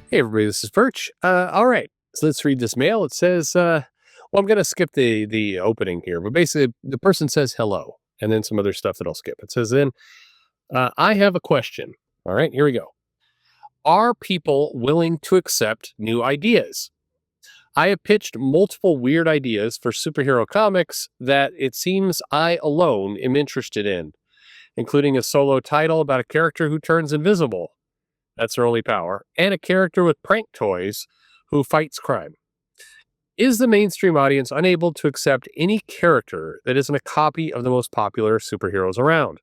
Hey everybody, this is Perch. All right, so let's read this mail. It says, well, I'm going to skip the opening here, but basically the person says hello, and then some other stuff that I'll skip. It says then, I have a question. All right, here we go. Are people willing to accept new ideas? I have pitched multiple weird ideas for superhero comics that it seems I alone am interested in, including a solo title about a character who turns invisible. That's her only power, and a character with prank toys who fights crime. Is the mainstream audience unable to accept any character that isn't a copy of the most popular superheroes around?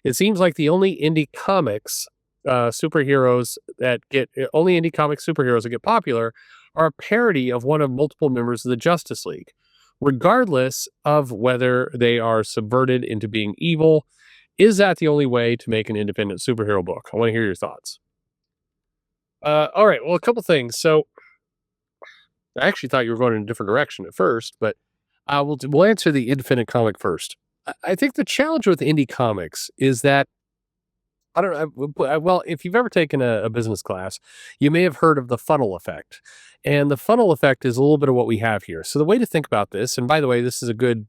It seems like the only indie comics superheroes that get popular are a parody of one of multiple members of the Justice League, regardless of whether they are subverted into being evil. Is that the only way to make an independent superhero book? I want to hear your thoughts. All right. Well, a couple things. So, I actually thought you were going in a different direction at first, but we'll answer the independent comic first. I think the challenge with indie comics is that I don't know. Well, if you've ever taken a business class, you may have heard of the funnel effect, and the funnel effect is a little bit of what we have here. So the way to think about this, and by the way, this is a good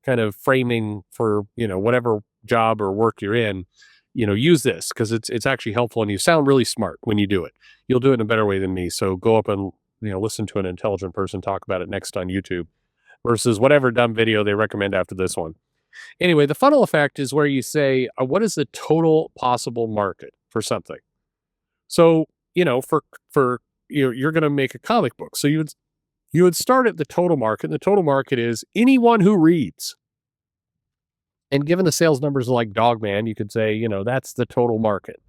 kind of framing for whatever job or work you're in. Use this because it's actually helpful, and you sound really smart when you do it. You'll do it in a better way than me. So go up and listen to an intelligent person talk about it next on YouTube versus whatever dumb video they recommend after this one. Anyway, the funnel effect is where you say, what is the total possible market for something? So, you're going to make a comic book. So you would start at the total market. And the total market is anyone who reads. And given the sales numbers like Dogman, you could say, that's the total market.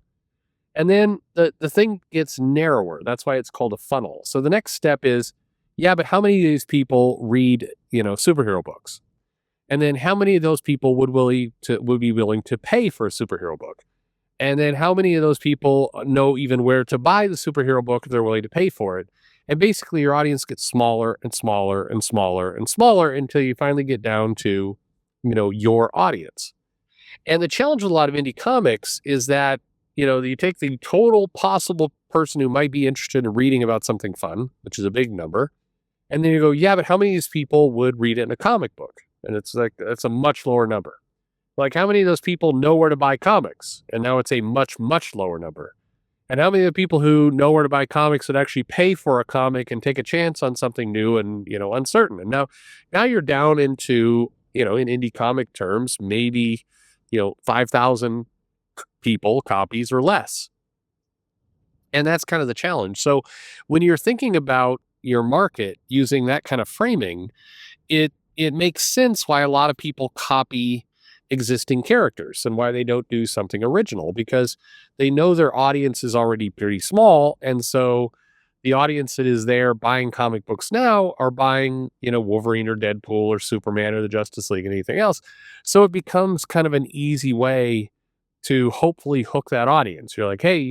And then the thing gets narrower. That's why it's called a funnel. So the next step is, yeah, but how many of these people read, superhero books? And then how many of those people would be willing to pay for a superhero book? And then how many of those people know even where to buy the superhero book if they're willing to pay for it? And basically your audience gets smaller and smaller and smaller and smaller until you finally get down to, your audience. And the challenge with a lot of indie comics is that, you take the total possible person who might be interested in reading about something fun, which is a big number. And then you go, yeah, but how many of these people would read it in a comic book? And it's like, that's a much lower number. Like, how many of those people know where to buy comics? And now it's a much, much lower number. And how many of the people who know where to buy comics would actually pay for a comic and take a chance on something new and, uncertain? And now you're down into, in indie comic terms, maybe, 5,000 people, copies or less. And that's kind of the challenge. So when you're thinking about your market using that kind of framing, it makes sense why a lot of people copy existing characters and why they don't do something original, because they know their audience is already pretty small. And so the audience that is there buying comic books now are buying, Wolverine or Deadpool or Superman or the Justice League and anything else. So it becomes kind of an easy way to hopefully hook that audience. You're like, hey,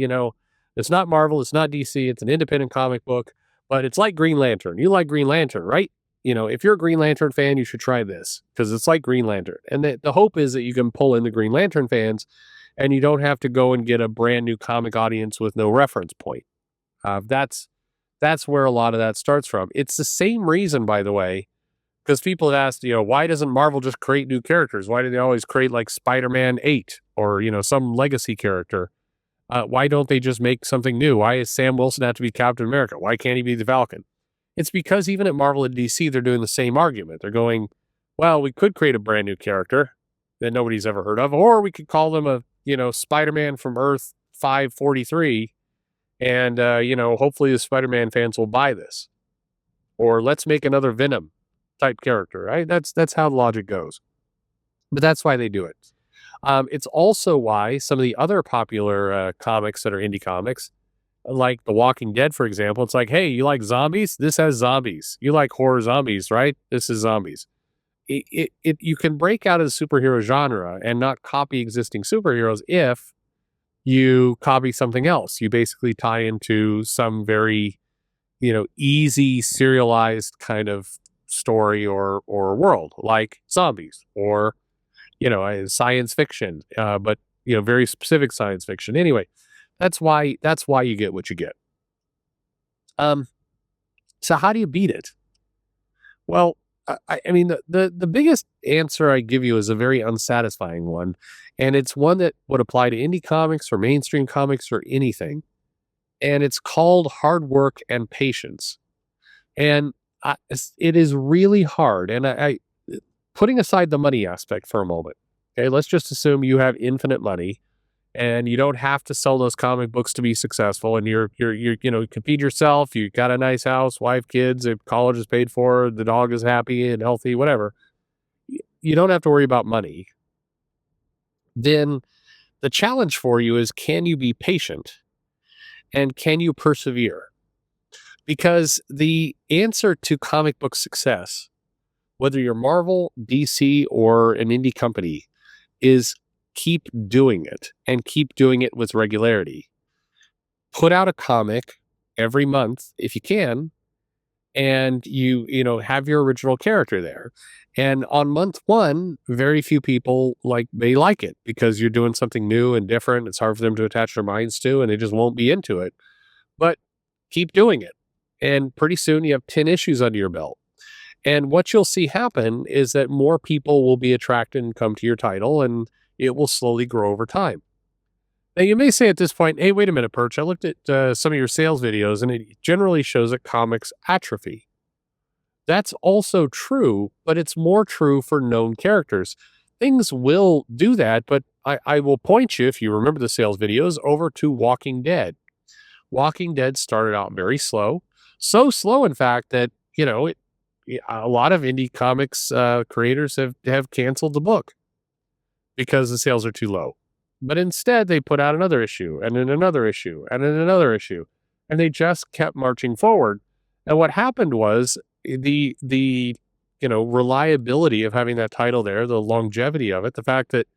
it's not Marvel, it's not DC, it's an independent comic book, but it's like Green Lantern. You like Green Lantern, right? If you're a Green Lantern fan, you should try this because it's like Green Lantern. And the hope is that you can pull in the Green Lantern fans and you don't have to go and get a brand new comic audience with no reference point. That's where a lot of that starts from. It's the same reason, by the way, because people have asked, why doesn't Marvel just create new characters? Why do they always create like Spider-Man 8 or, some legacy character? Why don't they just make something new? Why is Sam Wilson have to be Captain America? Why can't he be the Falcon? It's because even at Marvel and DC, they're doing the same argument. They're going, well, we could create a brand new character that nobody's ever heard of, or we could call them Spider-Man from Earth 543. And, hopefully the Spider-Man fans will buy this. Or let's make another Venom type character, right? That's how the logic goes. But that's why they do it. It's also why some of the other popular comics that are indie comics, like The Walking Dead, for example, it's like, hey, you like zombies? This has zombies. You like horror zombies, right? This is zombies. You can break out of the superhero genre and not copy existing superheroes if you copy something else. You basically tie into some very, easy serialized kind of story or world, like zombies or, science fiction, but, very specific science fiction. Anyway, that's why you get what you get. Um, so how do you beat it? Well, I mean, the biggest answer I give you is a very unsatisfying one, and it's one that would apply to indie comics or mainstream comics or anything, and it's called hard work and patience. And it is really hard. And putting aside the money aspect for a moment, okay, let's just assume you have infinite money and you don't have to sell those comic books to be successful. And you can feed yourself. You got a nice house, wife, kids, if college is paid for, the dog is happy and healthy, whatever. You don't have to worry about money. Then the challenge for you is, can you be patient and can you persevere? Because the answer to comic book success, whether you're Marvel, DC, or an indie company, is keep doing it and keep doing it with regularity. Put out a comic every month if you can, and you have your original character there. And on month one, very few people may like it because you're doing something new and different. It's hard for them to attach their minds to, and they just won't be into it. But keep doing it. And pretty soon you have 10 issues under your belt. And what you'll see happen is that more people will be attracted and come to your title, and it will slowly grow over time. Now, you may say at this point, hey, wait a minute, Perch, I looked at some of your sales videos, and it generally shows that comics atrophy. That's also true, but it's more true for known characters. Things will do that, but I will point you, if you remember the sales videos, over to Walking Dead. Walking Dead started out very slow. So slow, in fact, that, a lot of indie comics creators have canceled the book because the sales are too low. But instead, they put out another issue and then another issue and then another issue, and they just kept marching forward. And what happened was the reliability of having that title there, the longevity of it, the fact that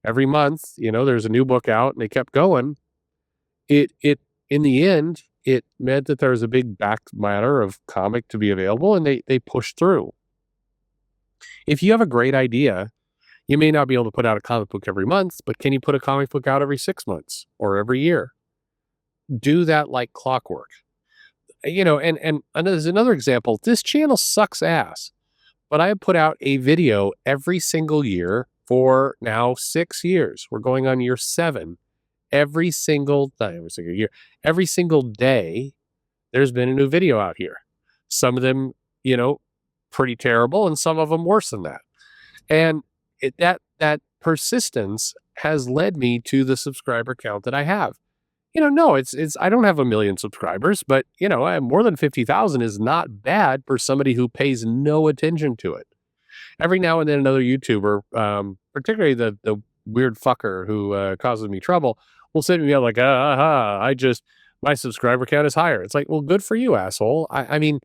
every month, there's a new book out, and they kept going. It in the end, it meant that there was a big back matter of comic to be available, and they pushed through. If you have a great idea, you may not be able to put out a comic book every month, but can you put a comic book out every 6 months or every year? Do that like clockwork. And there's another example. This channel sucks ass, but I have put out a video every single year for now 6 years. We're going on year 7. Every single year, every single day, there's been a new video out here. Some of them, pretty terrible, and some of them worse than that. And that persistence has led me to the subscriber count that I have. No, it's I don't have 1 million subscribers, but I have more than 50,000 is not bad for somebody who pays no attention to it. Every now and then, another YouTuber, particularly the weird fucker who causes me trouble, will send me out like, my subscriber count is higher. It's like, well, good for you, asshole. I mean,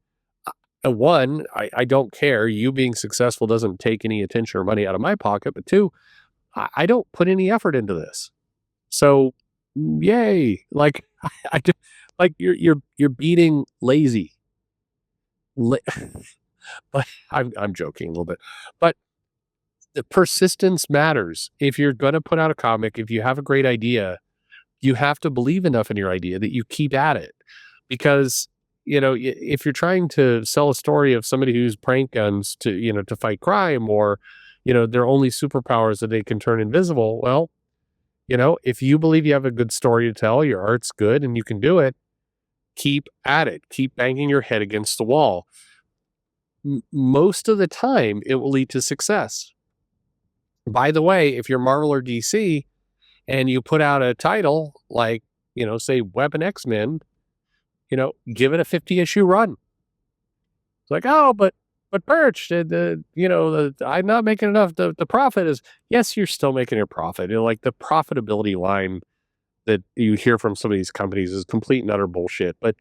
one, I don't care. You being successful doesn't take any attention or money out of my pocket. But two, I don't put any effort into this. So, yay! I do, you're beating lazy. But I'm joking a little bit, but the persistence matters. If you're going to put out a comic, if you have a great idea, you have to believe enough in your idea that you keep at it. Because, if you're trying to sell a story of somebody who's prank guns to fight crime, or, their only superpowers that they can turn invisible, well, if you believe you have a good story to tell, your art's good and you can do it, keep at it. Keep banging your head against the wall. Most of the time, it will lead to success. By the way, if you're Marvel or DC and you put out a title like, say Weapon X-Men, give it a 50-issue run. It's like, oh, but Perch, I'm not making enough. The profit is, yes, you're still making your profit. Like the profitability line that you hear from some of these companies is complete and utter bullshit, but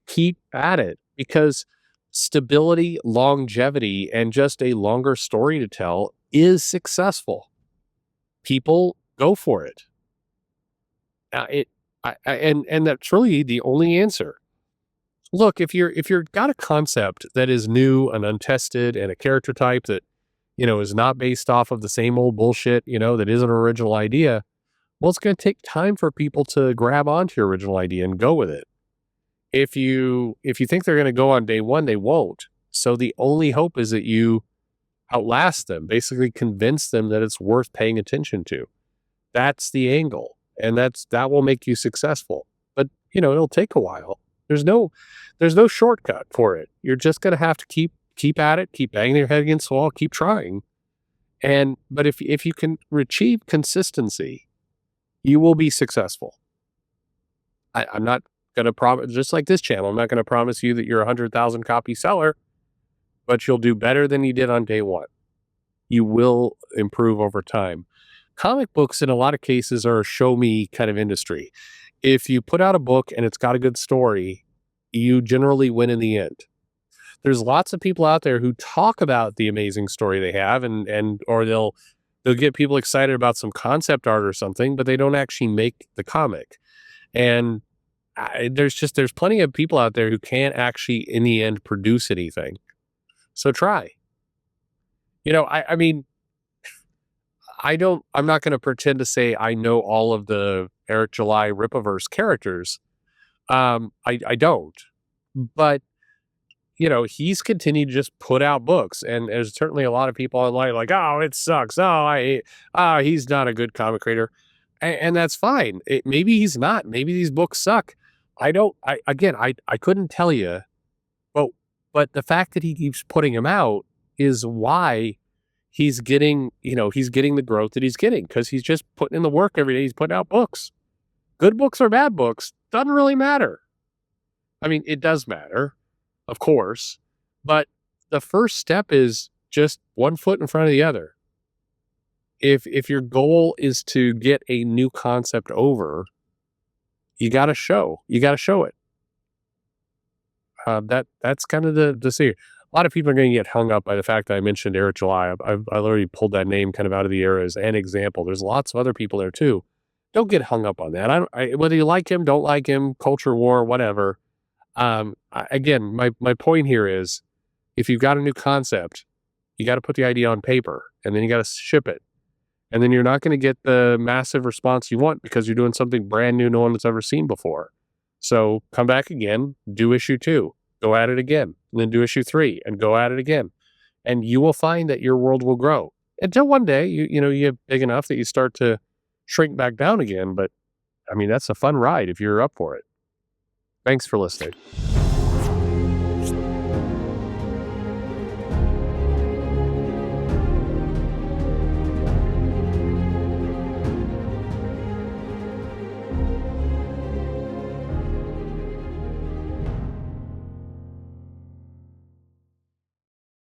keep at it, because stability, longevity, and just a longer story to tell is successful. People go for it. And that's really the only answer. Look, if you're got a concept that is new and untested and a character type that, is not based off of the same old bullshit, that isn't an original idea, well, it's going to take time for people to grab onto your original idea and go with it. If you think they're going to go on day one, they won't. So the only hope is that you outlast them, basically convince them that it's worth paying attention to. That's the angle, and that will make you successful. But, it'll take a while. There's no there's no shortcut for it. You're just going to have to keep at it, keep banging your head against the wall, keep trying. But if you can achieve consistency, you will be successful. I'm not going to promise, just like this channel, I'm not going to promise you that you're a 100,000 copy seller, but you'll do better than you did on day one. You will improve over time. Comic books, in a lot of cases, are a show me kind of industry. If you put out a book and it's got a good story, you generally win in the end. There's lots of people out there who talk about the amazing story they have, or they'll get people excited about some concept art or something, but they don't actually make the comic. And there's plenty of people out there who can't actually, in the end, produce anything. So try. I mean, I'm not going to pretend to say I know all of the Eric July Ripaverse characters. I don't, but he's continued to just put out books, and there's certainly a lot of people online like, oh, it sucks. He's not a good comic creator, and that's fine. Maybe he's not. Maybe these books suck. I couldn't tell you, but the fact that he keeps putting them out is why he's getting the growth that he's getting, because he's just putting in the work every day. He's putting out books, good books or bad books, doesn't really matter. I mean, it does matter, of course, but the first step is just one foot in front of the other. If your goal is to get a new concept over, you got to show it. That's kind of the secret. A lot of people are going to get hung up by the fact that I mentioned Eric July. I already pulled that name kind of out of the air as an example. There's lots of other people there too. Don't get hung up on that. Whether you like him, don't like him, culture war, whatever. Again, my point here is, if you've got a new concept, you got to put the idea on paper, and then you got to ship it. And then you're not going to get the massive response you want because you're doing something brand new no one's ever seen before. So come back again, do issue 2, go at it again, and then do issue 3 and go at it again. And you will find that your world will grow until one day you get big enough that you start to shrink back down again. But I mean, that's a fun ride if you're up for it. Thanks for listening.